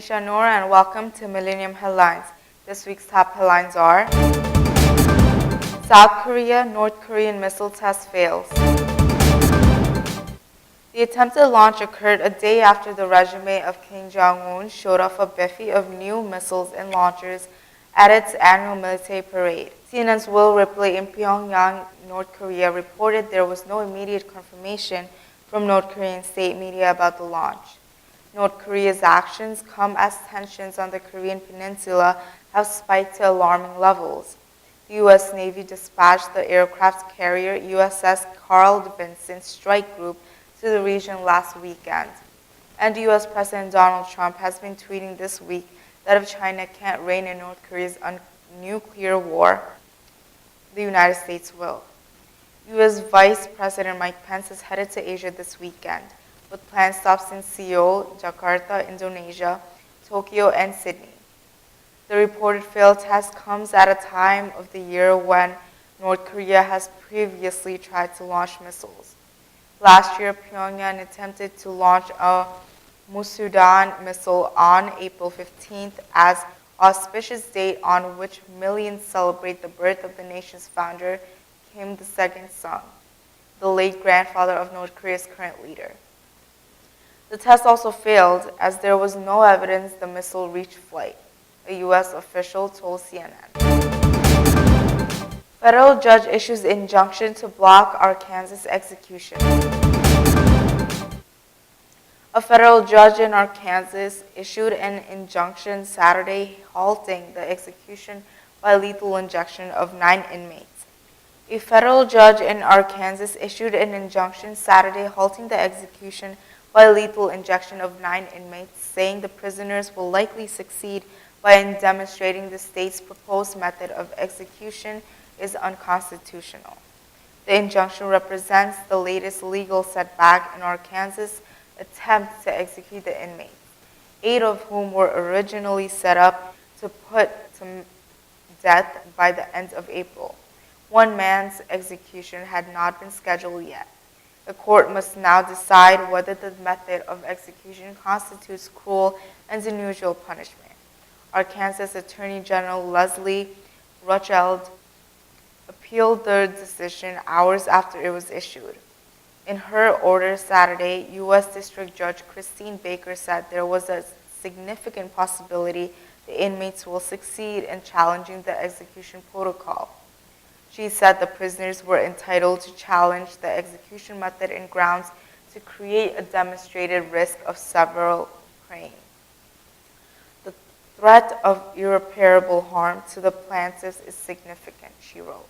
Nisha Noor and welcome to Millennium Headlines. This week's top headlines are: South Korea, North Korean missile test fails. The attempted launch occurred a day after the regime of Kim Jong-un showed off a bevy of new missiles and launchers at its annual military parade. CNN's Will Ripley in Pyongyang, North Korea, reported there was no immediate confirmation from North Korean state media about the launch. North Korea's actions come as tensions on the Korean peninsula have spiked to alarming levels. The U.S. Navy dispatched the aircraft carrier USS Carl Vinson Strike Group to the region last weekend. And U.S. President Donald Trump has been tweeting this week that if China can't rein in North Korea's nuclear war, the United States will. U.S. Vice President Mike Pence is headed to Asia this weekend, with planned stops in Seoul, Jakarta, Indonesia, Tokyo, and Sydney. The reported failed test comes at a time of the year when North Korea has previously tried to launch missiles. Last year, Pyongyang attempted to launch a Musudan missile on April 15th as auspicious date on which millions celebrate the birth of the nation's founder, Kim II-sung, the late grandfather of North Korea's current leader. The test also failed as there was no evidence the missile reached flight, a U.S. official told CNN. Federal judge issues injunction to block Arkansas execution. A federal judge in Arkansas issued an injunction Saturday halting the execution by lethal injection of 9 inmates. A federal judge in Arkansas issued an injunction Saturday halting the execution by lethal injection of 9 inmates, saying the prisoners will likely succeed by demonstrating the state's proposed method of execution is unconstitutional. The injunction represents the latest legal setback in Arkansas' attempt to execute the inmates, 8 of whom were originally set up to put to death by the end of April. One man's execution had not been scheduled yet. The court must now decide whether the method of execution constitutes cruel and unusual punishment. Arkansas Attorney General Leslie Rocheld appealed the decision hours after it was issued. In her order Saturday, U.S. District Judge Christine Baker said there was a significant possibility the inmates will succeed in challenging the execution protocol. She said the prisoners were entitled to challenge the execution method in grounds to create a demonstrated risk of severe pain. The threat of irreparable harm to the plaintiffs is significant, she wrote.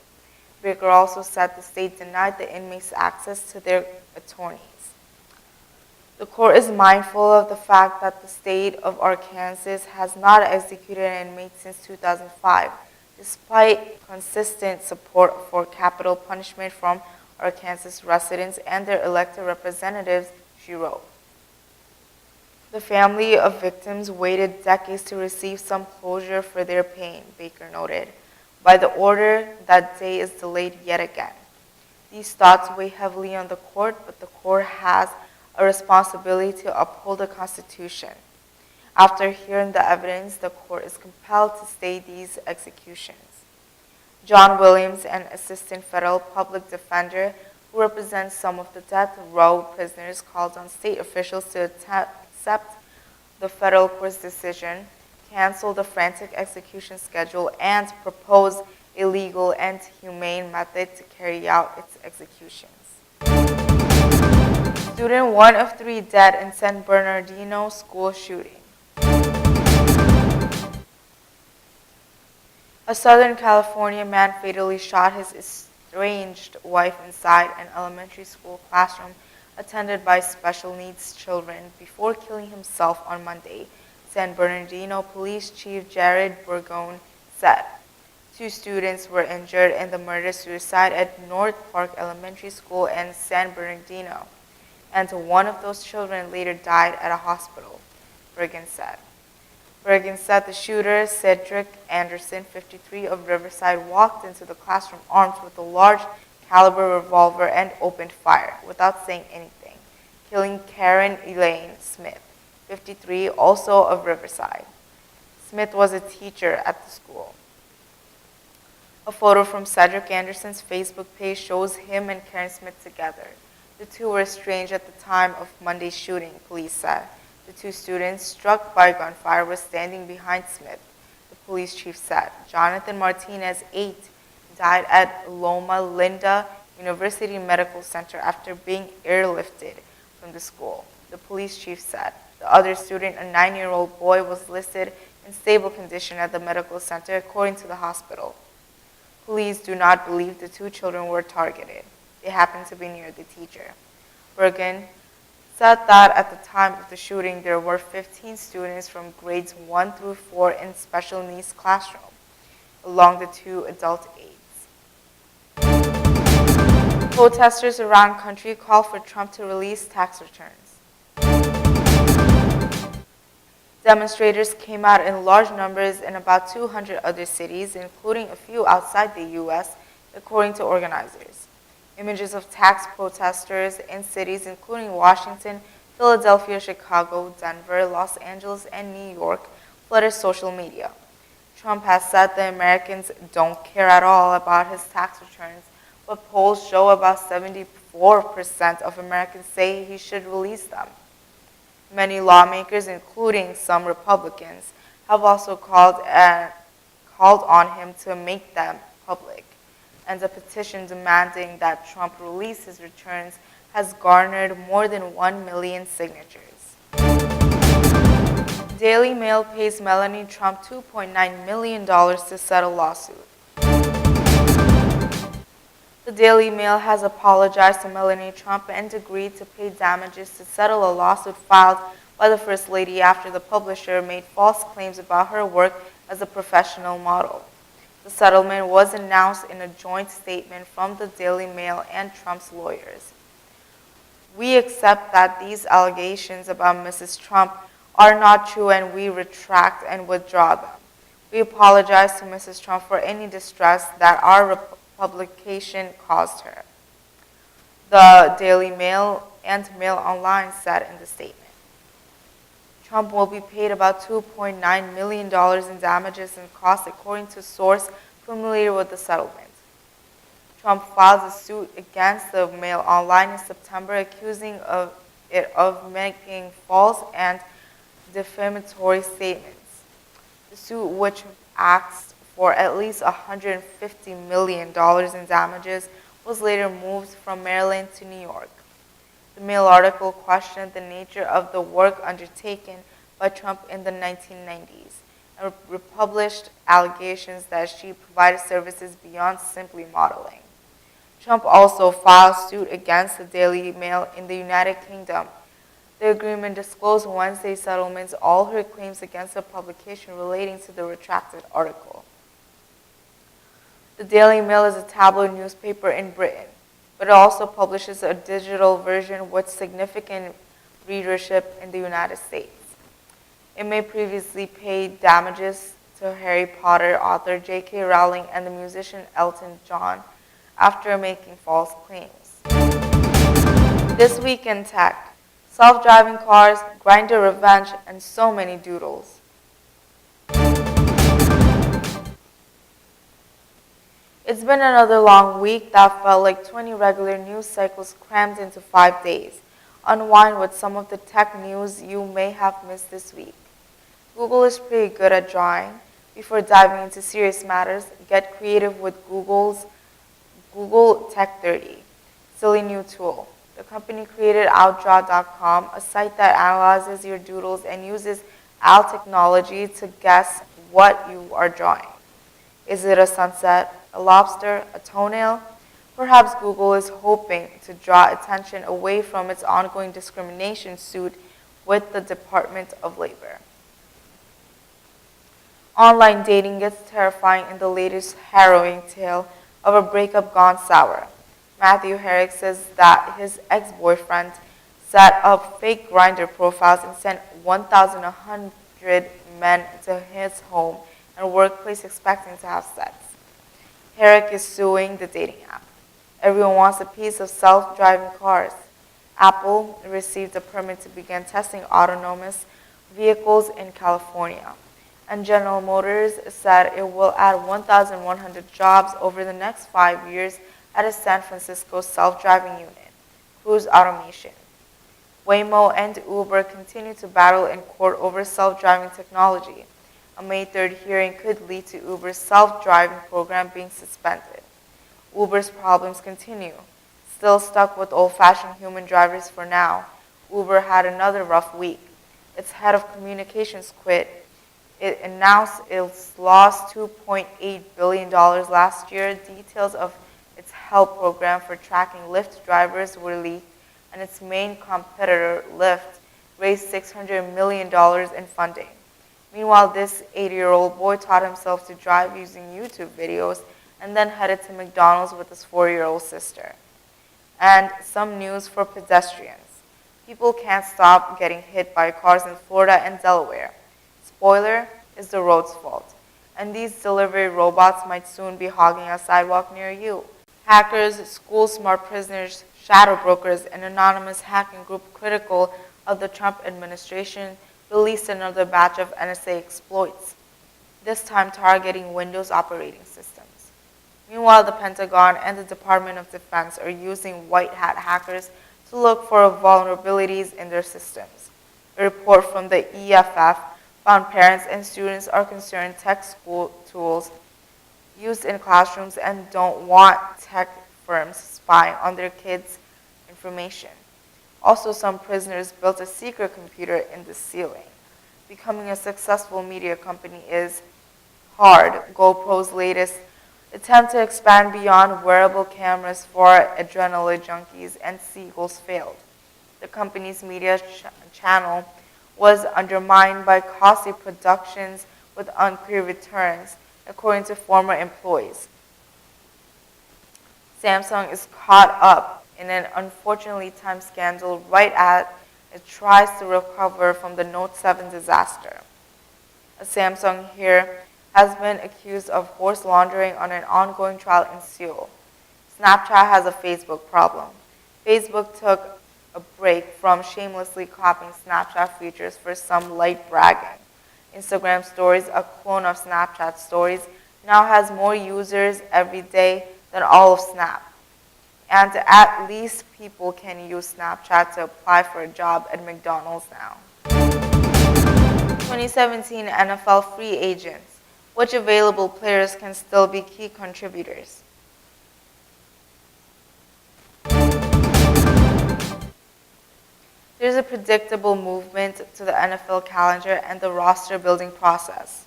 Baker also said the state denied the inmates access to their attorneys. The court is mindful of the fact that the state of Arkansas has not executed an inmate since 2005, despite consistent support for capital punishment from Arkansas residents and their elected representatives, she wrote. The family of victims waited decades to receive some closure for their pain, Baker noted. By the order, that day is delayed yet again. These thoughts weigh heavily on the court, but the court has a responsibility to uphold the Constitution. After hearing the evidence, the court is compelled to stay these executions. John Williams, an assistant federal public defender who represents some of the death row prisoners, called on state officials to accept the federal court's decision, cancel the frantic execution schedule, and propose a legal and humane method to carry out its executions. Student 1 of 3 dead in San Bernardino school shooting. A Southern California man fatally shot his estranged wife inside an elementary school classroom attended by special needs children before killing himself on Monday, San Bernardino Police Chief Jared Burgone said. 2 students were injured in the murder-suicide at North Park Elementary School in San Bernardino, and one of those children later died at a hospital, Burgone said. Burgone said the shooter, Cedric Anderson, 53, of Riverside, walked into the classroom armed with a large caliber revolver and opened fire without saying anything, killing Karen Elaine Smith, 53, also of Riverside. Smith was a teacher at the school. A photo from Cedric Anderson's Facebook page shows him and Karen Smith together. The two were estranged at the time of Monday's shooting, police said. The two students struck by gunfire were standing behind Smith, the police chief said. Jonathan Martinez, 8, died at Loma Linda University Medical Center after being airlifted from the school, the police chief said. The other student, a 9-year-old boy, was listed in stable condition at the medical center, according to the hospital. Police do not believe the two children were targeted. They happened to be near the teacher. Bergen said that at the time of the shooting, there were 15 students from grades 1 through 4 in special needs classroom, along the two adult aides. Protesters around the country call for Trump to release tax returns. Demonstrators came out in large numbers in about 200 other cities, including a few outside the U.S., according to organizers. Images of tax protesters in cities including Washington, Philadelphia, Chicago, Denver, Los Angeles, and New York flooded social media. Trump has said the Americans don't care at all about his tax returns, but polls show about 74% of Americans say he should release them. Many lawmakers, including some Republicans, have also called on him to make them public, and a petition demanding that Trump release his returns has garnered more than 1 million signatures. Daily Mail pays Melania Trump $2.9 million to settle lawsuit. The Daily Mail has apologized to Melania Trump and agreed to pay damages to settle a lawsuit filed by the First Lady after the publisher made false claims about her work as a professional model. The settlement was announced in a joint statement from the Daily Mail and Trump's lawyers. We accept that these allegations about Mrs. Trump are not true, and we retract and withdraw them. We apologize to Mrs. Trump for any distress that our publication caused her, the Daily Mail and Mail Online said in the statement. Trump will be paid about $2.9 million in damages and costs, according to a source familiar with the settlement. Trump filed a suit against the Mail Online in September, accusing it of making false and defamatory statements. The suit, which asked for at least $150 million in damages, was later moved from Maryland to New York. The Mail article questioned the nature of the work undertaken by Trump in the 1990s and republished allegations that she provided services beyond simply modeling. Trump also filed suit against the Daily Mail in the United Kingdom. The agreement disclosed Wednesday's settlements all her claims against the publication relating to the retracted article. The Daily Mail is a tabloid newspaper in Britain, but it also publishes a digital version with significant readership in the United States. It may previously pay damages to Harry Potter author J.K. Rowling and the musician Elton John after making false claims. This week in tech, self-driving cars, Grindr revenge, and so many doodles. It's been another long week that felt like 20 regular news cycles crammed into 5 days. Unwind with some of the tech news you may have missed this week. Google is pretty good at drawing. Before diving into serious matters, get creative with Google's Google Tech 30, silly new tool. The company created Outdraw.com, a site that analyzes your doodles and uses OWL technology to guess what you are drawing. Is it a sunset, a lobster, a toenail? Perhaps Google is hoping to draw attention away from its ongoing discrimination suit with the Department of Labor. Online dating gets terrifying in the latest harrowing tale of a breakup gone sour. Matthew Herrick says that his ex-boyfriend set up fake Grindr profiles and sent 1,100 men to his home and workplace expecting to have sex. Herrick is suing the dating app. Everyone wants a piece of self-driving cars. Apple received a permit to begin testing autonomous vehicles in California. And General Motors said it will add 1,100 jobs over the next 5 years at its San Francisco self-driving unit, Cruise Automation. Waymo and Uber continue to battle in court over self-driving technology. A May 3rd hearing could lead to Uber's self-driving program being suspended. Uber's problems continue. Still stuck with old-fashioned human drivers for now, Uber had another rough week. Its head of communications quit. It announced it's lost $2.8 billion last year. Details of its help program for tracking Lyft drivers were leaked, and its main competitor, Lyft, raised $600 million in funding. Meanwhile, this 80-year-old boy taught himself to drive using YouTube videos and then headed to McDonald's with his 4-year-old sister. And some news for pedestrians. People can't stop getting hit by cars in Florida and Delaware. Spoiler, it's the road's fault. And these delivery robots might soon be hogging a sidewalk near you. Hackers, school smart prisoners, shadow brokers, and anonymous hacking group critical of the Trump administration released another batch of NSA exploits, this time targeting Windows operating systems. Meanwhile, the Pentagon and the Department of Defense are using white hat hackers to look for vulnerabilities in their systems. A report from the EFF found parents and students are concerned tech school tools used in classrooms and don't want tech firms spying on their kids' information. Also, some prisoners built a secret computer in the ceiling. Becoming a successful media company is hard. GoPro's latest attempt to expand beyond wearable cameras for adrenaline junkies and seagulls failed. The company's media channel was undermined by costly productions with unclear returns, according to former employees. Samsung is caught up in an unfortunately timed scandal right as it tries to recover from the Note 7 disaster. A Samsung here has been accused of horse laundering on an ongoing trial in Seoul. Snapchat has a Facebook problem. Facebook took a break from shamelessly copying Snapchat features for some light bragging. Instagram Stories, a clone of Snapchat Stories, now has more users every day than all of Snap. And at least people can use Snapchat to apply for a job at McDonald's now. 2017 NFL free agents. Which available players can still be key contributors? There's a predictable movement to the NFL calendar and the roster building process.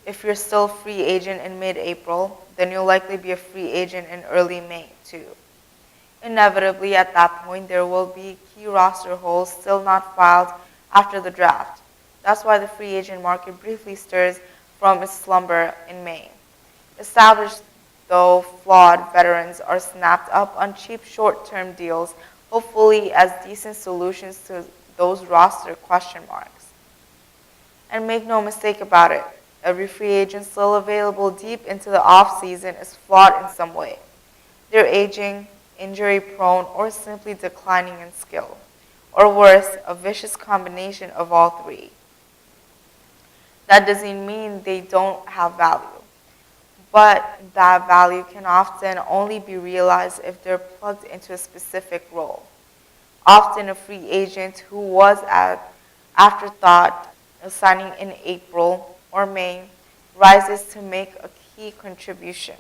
If you're still a free agent in mid-April, then you'll likely be a free agent in early May, too. Inevitably, at that point, there will be key roster holes still not filed after the draft. That's why the free agent market briefly stirs from its slumber in May. Established, though flawed, veterans are snapped up on cheap short-term deals, hopefully as decent solutions to those roster question marks. And make no mistake about it, every free agent still available deep into the off-season is flawed in some way. They're aging, injury-prone, or simply declining in skill. Or worse, a vicious combination of all three. That doesn't mean they don't have value, but that value can often only be realized if they're plugged into a specific role. Often a free agent who was an afterthought signing in April or May rises to make a key contribution.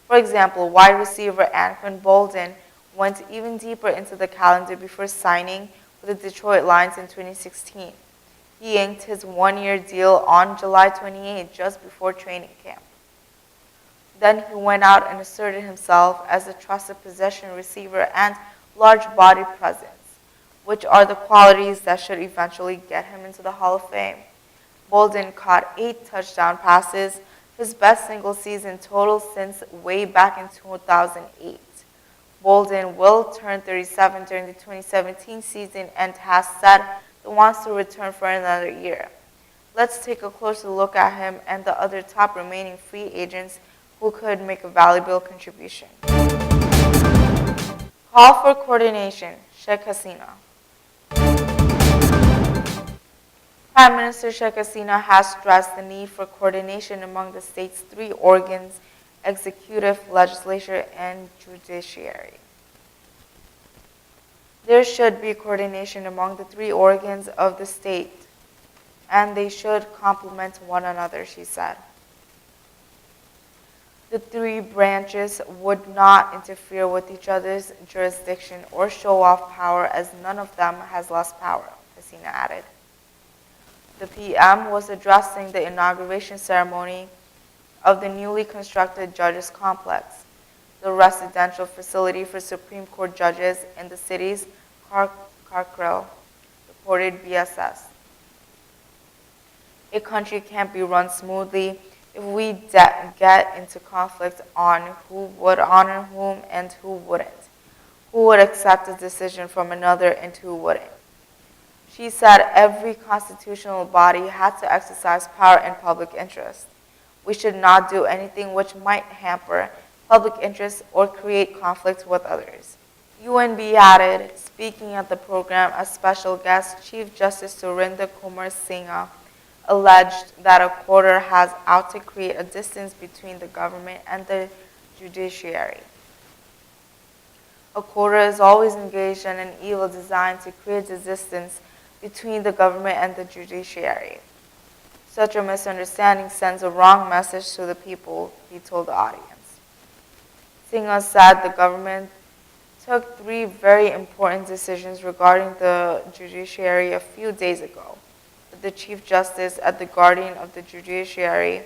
For example, wide receiver Anquan Boldin went even deeper into the calendar before signing with the Detroit Lions in 2016. He inked his one-year deal on July 28, just before training camp. Then he went out and asserted himself as a trusted possession receiver and large body presence, which are the qualities that should eventually get him into the Hall of Fame. Boldin caught 8 touchdown passes, his best single season total since way back in 2008. Boldin will turn 37 during the 2017 season and has said he wants to return for another year. Let's take a closer look at him and the other top remaining free agents who could make a valuable contribution. Call for coordination, Sheikh Hasina. Prime Minister Sheikh Hasina has stressed the need for coordination among the state's three organs: executive, legislature, and judiciary. There should be coordination among the three organs of the state, and they should complement one another, she said. The three branches would not interfere with each other's jurisdiction or show off power, as none of them has less power, Hasina added. The PM was addressing the inauguration ceremony of the newly constructed Judges Complex, the residential facility for Supreme Court judges in the city's Karkrel, reported BSS. A country can't be run smoothly if we get into conflict on who would honor whom and who wouldn't, who would accept a decision from another and who wouldn't. She said every constitutional body had to exercise power in public interest. We should not do anything which might hamper public interest or create conflict with others. UNB added, speaking at the program as special guest, Chief Justice Surinder Kumar Singha alleged that a quarter has out to create a distance between the government and the judiciary. A quarter is always engaged in an evil designed to create a distance between the government and the judiciary. Such a misunderstanding sends a wrong message to the people, he told the audience. Singha said the government took three very important decisions regarding the judiciary a few days ago, but the Chief Justice as the guardian of the judiciary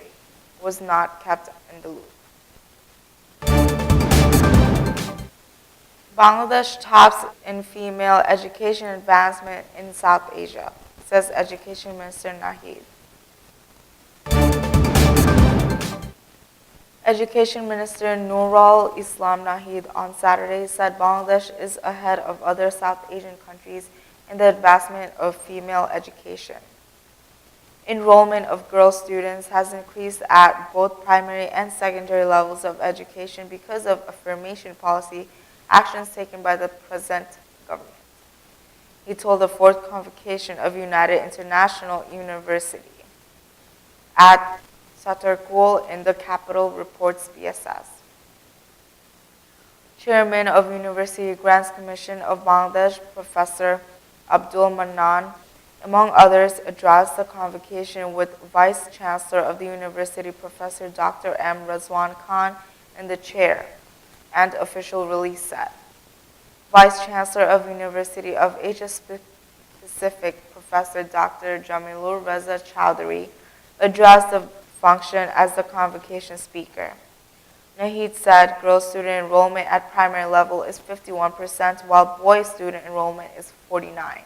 was not kept in the loop. Bangladesh tops in female education advancement in South Asia, says Education Minister Nahid. Education Minister Nurul Islam Nahid on Saturday said Bangladesh is ahead of other South Asian countries in the advancement of female education. Enrollment of girl students has increased at both primary and secondary levels of education because of affirmation policy actions taken by the present government. He told the fourth convocation of United International University at Satarkul in the capital, reports BSS. Chairman of University Grants Commission of Bangladesh, Professor Abdul Manan, among others, addressed the convocation with Vice Chancellor of the University, Professor Dr. M. Razwan Khan, in the chair, and official release said. Vice Chancellor of University of Asia Pacific, Professor Dr. Jamilur Reza Chowdhury, addressed the function as the convocation speaker. Nahid said girl student enrollment at primary level is 51%, while boy student enrollment is 49%.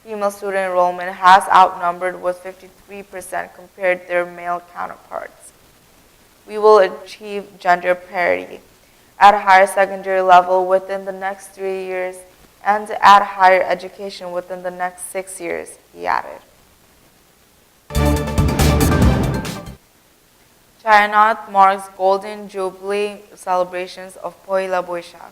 Female student enrollment has outnumbered with 53% compared to their male counterparts. We will achieve gender parity at a higher secondary level within the next 3 years and at higher education within the next 6 years, he added. Chayanath marks Golden Jubilee celebrations of Poila Boishakh.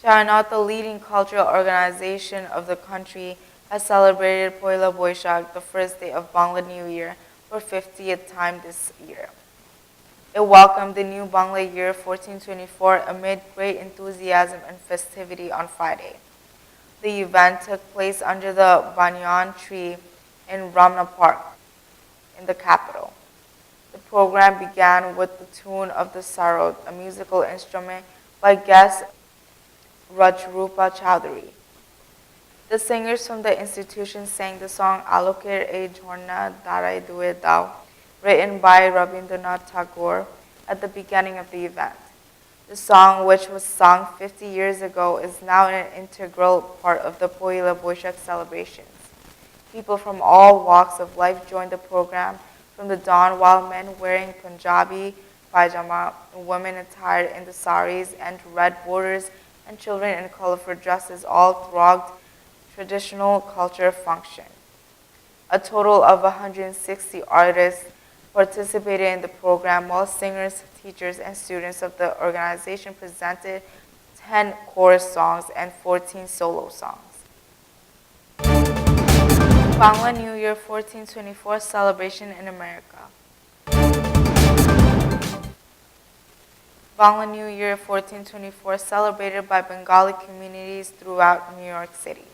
Chayanath, the leading cultural organization of the country, has celebrated Poila Boishakh, the first day of Bangla New Year, for 50th time this year. It welcomed the new Bangla year 1424 amid great enthusiasm and festivity on Friday. The event took place under the banyan tree in Ramna Park, in the capital. The program began with the tune of the sarod, a musical instrument by guest Rajrupa Chowdhury. The singers from the institution sang the song Alokir E Jhorna Darai Due Dao, written by Rabindranath Tagore, at the beginning of the event. The song, which was sung 50 years ago, is now an integral part of the Poila Boishakh celebrations. People from all walks of life joined the program from the dawn, while men wearing Punjabi pajama, women attired in the saris and red borders, and children in colorful dresses all thronged traditional culture function. A total of 160 artists participated in the program, while singers, teachers, and students of the organization presented 10 chorus songs and 14 solo songs. Bangla New Year 1424 celebration in America. Bangla New Year 1424 celebrated by Bengali communities throughout New York City.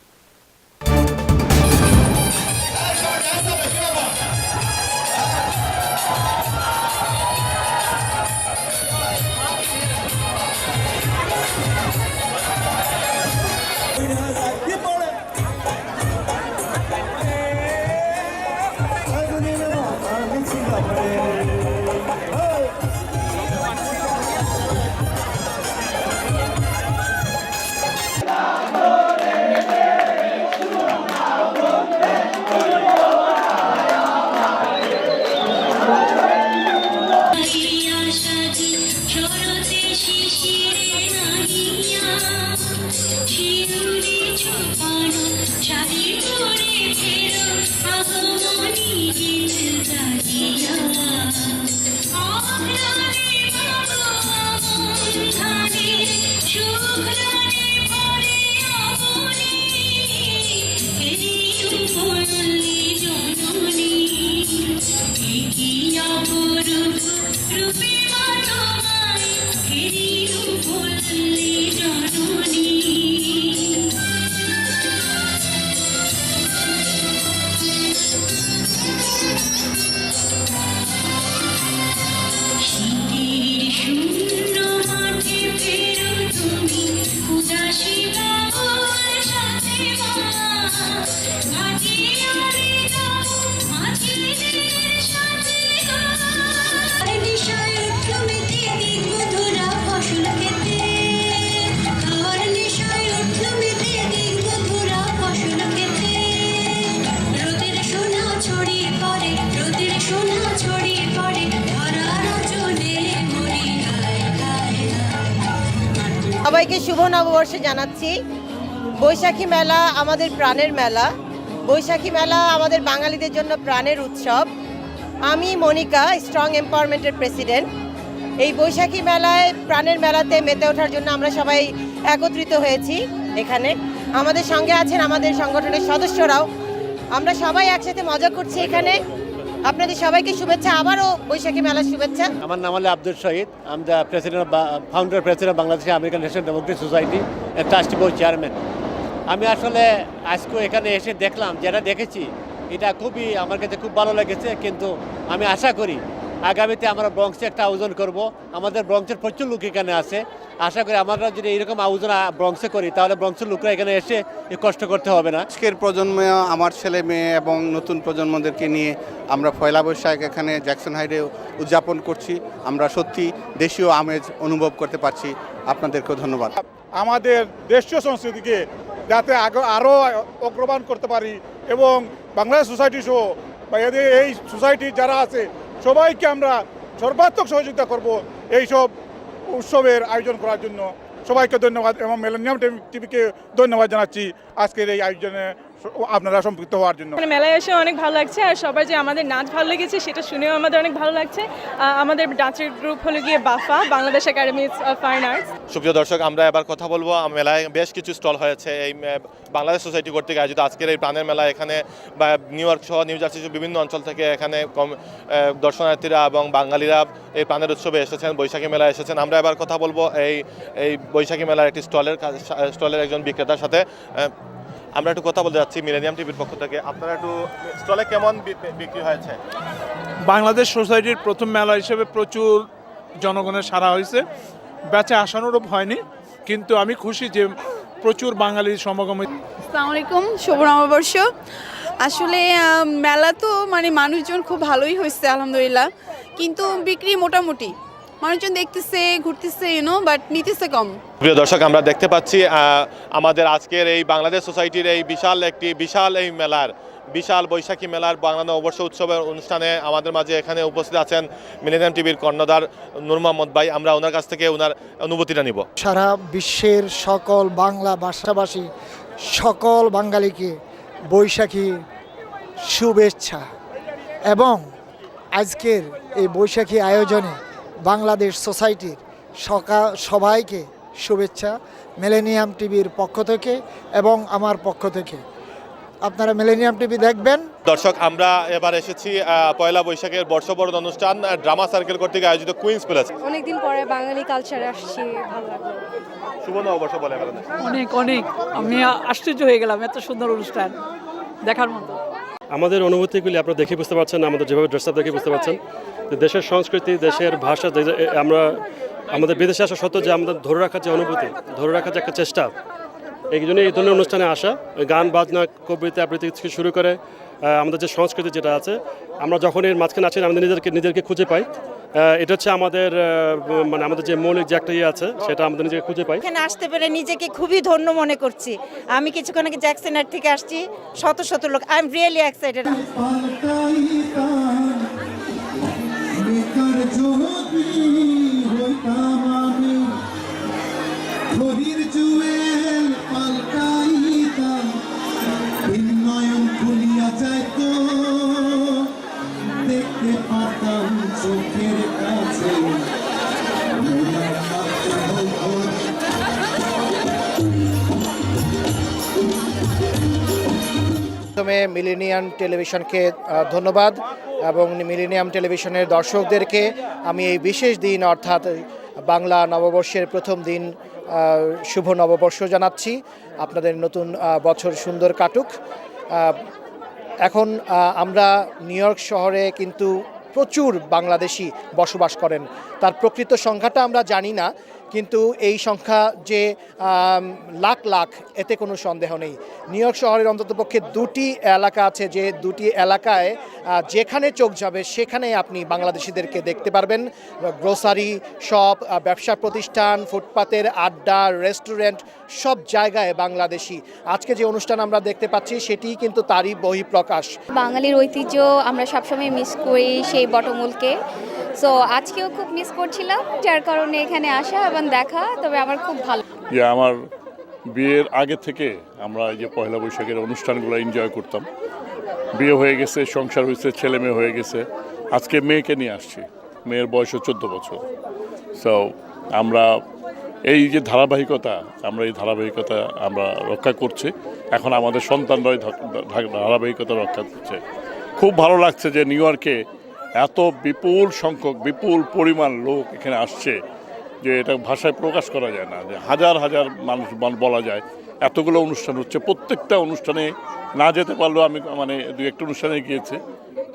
সবাইকে শুভ নববর্ষ জানাচ্ছি। বৈশাখী মেলা আমাদের প্রাণের মেলা। বৈশাখী মেলা আমাদের বাঙালিদের জন্য প্রাণের উৎসব। আমি মনিকা, স্ট্রং এম্পাওয়ারমেন্টের প্রেসিডেন্ট। এই বৈশাখী মেলায় প্রাণের মেলাতে মেতে ওঠার জন্য আমরা সবাই একত্রিত হয়েছি এখানে। আমাদের সঙ্গে আছেন আমাদের সংগঠনের সদস্যরাও। আমরা সবাই একসাথে মজা করছি এখানে। আপনাদের সবাইকে শুভেচ্ছা, আবারও বৈশাখী মেলার শুভেচ্ছা। আমার নাম হলো Abdul Shahid. I am the president, founder president Bangladesh American national democratic society, trustee board chairman. আমি আসলে আজকে এখানে এসে দেখলাম, যেটা দেখেছি এটা খুবই আমার কাছে খুব ভালো লেগেছে। কিন্তু আমি আশা করি আগামীতে আমরা ব্রঙ্কসে একটা আয়োজন করব। আমাদের ব্রঙ্কসের প্রচুর লোক এখানে আছে। আশা করি আমরা যদি এরকম আয়োজন ব্রঙ্কসে করি তাহলে ব্রঙ্কসের লোকরা এখানে এসে কষ্ট করতে হবে না। আজকের প্রজন্মে আমার ছেলে মেয়ে এবং নতুন প্রজন্মদেরকে নিয়ে আমরা পয়লা বৈশাখ এখানে জ্যাকসন হাইডে উদযাপন করছি। আমরা সত্যি দেশীয় আমেজ অনুভব করতে পারছি। আপনাদেরকেও ধন্যবাদ। আমাদের দেশীয় সংস্কৃতিকে যাতে আরও অগ্রবান করতে পারি এবং বাংলাদেশ সোসাইটি সহ বা এদের এই সোসাইটি যারা আছে সবাইকে আমরা সর্বাত্মক সহযোগিতা করব এইসব উৎসবের আয়োজন করার জন্য। সবাইকে ধন্যবাদ এবং মিলেনিয়াম টিভিকে ধন্যবাদ জানাচ্ছি আজকের এই আয়োজনে আপনারা সম্পৃক্ত হওয়ার জন্য। মেলায় এসে অনেক ভালো লাগছে, আর সবার যে আমাদের নাচ ভালো লেগেছে সেটা শুনেও আমাদের অনেক ভালো লাগছে। আমাদের ডান্সের গ্রুপ হলো গিয়ে BAFA, Bangladesh academy of fine arts. সুপ্রিয় দর্শক, আমরা এবার কথা বলবো মেলায় বেশ কিছু স্টল হয়েছে এই বাংলাদেশ সোসাইটি কর্তৃক আয়োজিত আজকের এই প্রাণের মেলা। এখানে নিউ ইয়র্ক সহ নিউ জার্সি বিভিন্ন অঞ্চল থেকে এখানে দর্শনার্থীরা এবং বাঙালিরা এই প্রাণের উৎসবে এসেছেন, বৈশাখী মেলায় এসেছেন। আমরা এবার কথা বলবো এই বৈশাখী মেলার একটি স্টলের একজন বিক্রেতার সাথে। আমরা একটু কথা বলতে যাচ্ছি মিলেনিয়াম টিভির পক্ষ থেকে। আপনারা একটু স্টলে কেমন বিক্রি হয়েছে? বাংলাদেশ সোসাইটির প্রথম মেলা হিসেবে প্রচুর জনগণের সাড়া হয়েছে। বেচা আশানুরূপ হয়নি, কিন্তু আমি খুশি যে প্রচুর বাঙালির সমাগম। আসসালামু আলাইকুম, শুভ নববর্ষ। আসলে মেলা তো মানুষজন খুব ভালোই হয়েছে আলহামদুলিল্লাহ, কিন্তু বিক্রি মোটামুটি। মানুষজন দেখতেছে, ঘুরতেছে, বাট নিতেছে কম। প্রিয় দর্শক, আমরা দেখতে পাচ্ছি আমাদের আজকের এই বাংলাদেশ সোসাইটির এই বিশাল এই মেলার বিশাল বৈশাখী মেলার বাংলা নববর্ষ উৎসবের অনুষ্ঠানে আমাদের মাঝে এখানে উপস্থিত আছেন মিলেনিয়াম টিভির কর্ণধার নূর মোহাম্মদ ভাই। আমরা ওনার কাছ থেকে ওনার অনুভূতিটা নিব। সারা বিশ্বের সকল বাংলা ভাষাভাষী সকল বাঙালিকে বৈশাখী শুভেচ্ছা এবং আজকের এই বৈশাখী আয়োজনে বাংলাদেশ সোসাইটির সবাইকে শুভেচ্ছা মিলেনিয়াম টিভির পক্ষ থেকে এবং আমার পক্ষ থেকে। আপনারা মিলেনিয়াম টিভি দেখবেন। দর্শক, আমরা এবার এসেছি পয়লা বৈশাখের বর্ষবরণ অনুষ্ঠান ড্রামা সার্কেল কর্তৃক আয়োজিত কুইন্স প্যালেস। অনেকদিন পরে বাঙালি কালচারে আসছি, ভালো লাগলো। শুভ নববর্ষ বলে ফেলেন। অনেক অনেক আমি আশ্চর্য হয়ে গেলাম, এত সুন্দর অনুষ্ঠান দেখার মতো। আমাদের অনুভূতিগুলি আপনারা দেখে বুঝতে পারছেন, আমাদের যেভাবে ড্রেস আপ দেখে বুঝতে পারছেন, দেশের সংস্কৃতি, দেশের ভাষা, আমরা আমাদের বিদেশে আসা সত্ত্বেও যে আমাদের ধরে রাখার যে অনুভূতি, ধরে রাখার যে একটা চেষ্টা, এই জন্য এই ধরনের অনুষ্ঠানে আসা, গান বাজনা কবিতা আবৃত্তি থেকে শুরু করে আমাদের যে সংস্কৃতি যেটা আছে, আমরা যখন এর মাঝখানে আছি আমাদের নিজেদেরকে খুঁজে পাই। এটা হচ্ছে আমাদের মানে আমাদের যে মৌলিক যে একটা ইয়ে আছে সেটা আমাদের নিজেকে খুঁজে পাই। এখানে আসতে পেরে নিজেকে খুবই ধন্য মনে করছি। আমি কিছুক্ষণ আগে জ্যাকসনের থেকে আসছি, শত শত লোক। I am really excited. প্রথমে মিলেনিয়াম টেলিভিশনকে ধন্যবাদ এবং মিলেনিয়াম টেলিভিশনের দর্শকদেরকে আমি এই বিশেষ দিন অর্থাৎ বাংলা নববর্ষের প্রথম দিন শুভ নববর্ষ জানাচ্ছি। আপনাদের নতুন বছর সুন্দর কাটুক। এখন আমরা নিউ ইয়র্ক শহরে কিন্তু প্রচুর বাংলাদেশি বসবাস করেন। তার প্রকৃত সংখ্যাটা আমরা জানি না, কিন্তু এই সংখ্যা যে লাখ লাখ এতে কোনো সন্দেহ নেই। নিউ ইয়র্ক শহরের অন্ততপক্ষে দুটি এলাকা আছে, যে দুটি এলাকায় যেখানে চোখ যাবে সেখানে আপনি বাংলাদেশিদেরকে দেখতে পারবেন। গ্রোসারি শপ, ব্যবসা প্রতিষ্ঠান, ফুটপাতের আড্ডা, রেস্টুরেন্ট, সব জায়গায় বাংলাদেশি। আজকে যে অনুষ্ঠান আমরা দেখতে পাচ্ছি সেটিই কিন্তু তারই বহিঃপ্রকাশ। বাঙালির ঐতিহ্য আমরা সবসময় মিস করি, সেই বটমূলকে। সো আজকেও খুব মিস করছিলাম, যার কারণে এখানে আসা এবং দেখা। তবে আমার খুব ভালো, আমার বিয়ের আগে থেকে আমরা এই যে পয়লা বৈশাখের অনুষ্ঠানগুলো এনজয় করতাম। বিয়ে হয়ে গেছে, সংসার হয়েছে, ছেলে মেয়ে হয়ে গেছে। আজকে মেয়েকে নিয়ে আসছি, মেয়ের বয়স 14 বছর। সো আমরা এই যে ধারাবাহিকতা, আমরা রক্ষা করছি। এখন আমাদের সন্তানরাই ধারাবাহিকতা রক্ষা করছে। খুব ভালো লাগছে যে নিউ ইয়র্কে এত বিপুল সংখ্যক, বিপুল পরিমাণ লোক এখানে আসছে যে এটা ভাষায় প্রকাশ করা যায় না, যে হাজার হাজার মানুষ বলা যায়। এতগুলো অনুষ্ঠান হচ্ছে, প্রত্যেকটা অনুষ্ঠানে না যেতে পারলেও আমি দু একটা অনুষ্ঠানে গিয়েছি,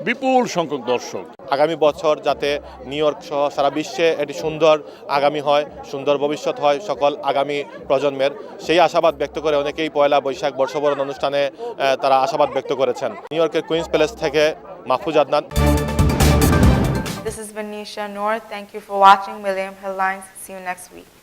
বিপুল সংখ্যক দর্শক। আগামী বছর যাতে নিউ ইয়র্ক সহ সারা বিশ্বে এটি সুন্দর আগামী হয়, সুন্দর ভবিষ্যৎ হয় সকল আগামী প্রজন্মের, সেই আশাবাদ ব্যক্ত করে অনেকেই পয়লা বৈশাখ বর্ষবরণ অনুষ্ঠানে তারা আশাবাদ ব্যক্ত করেছেন। নিউ ইয়র্কের কুইন্স প্যালেস থেকে Mahfuz Adnan. This is Venetia Noor. Thank you for watching Millennium Headlines. See you next week.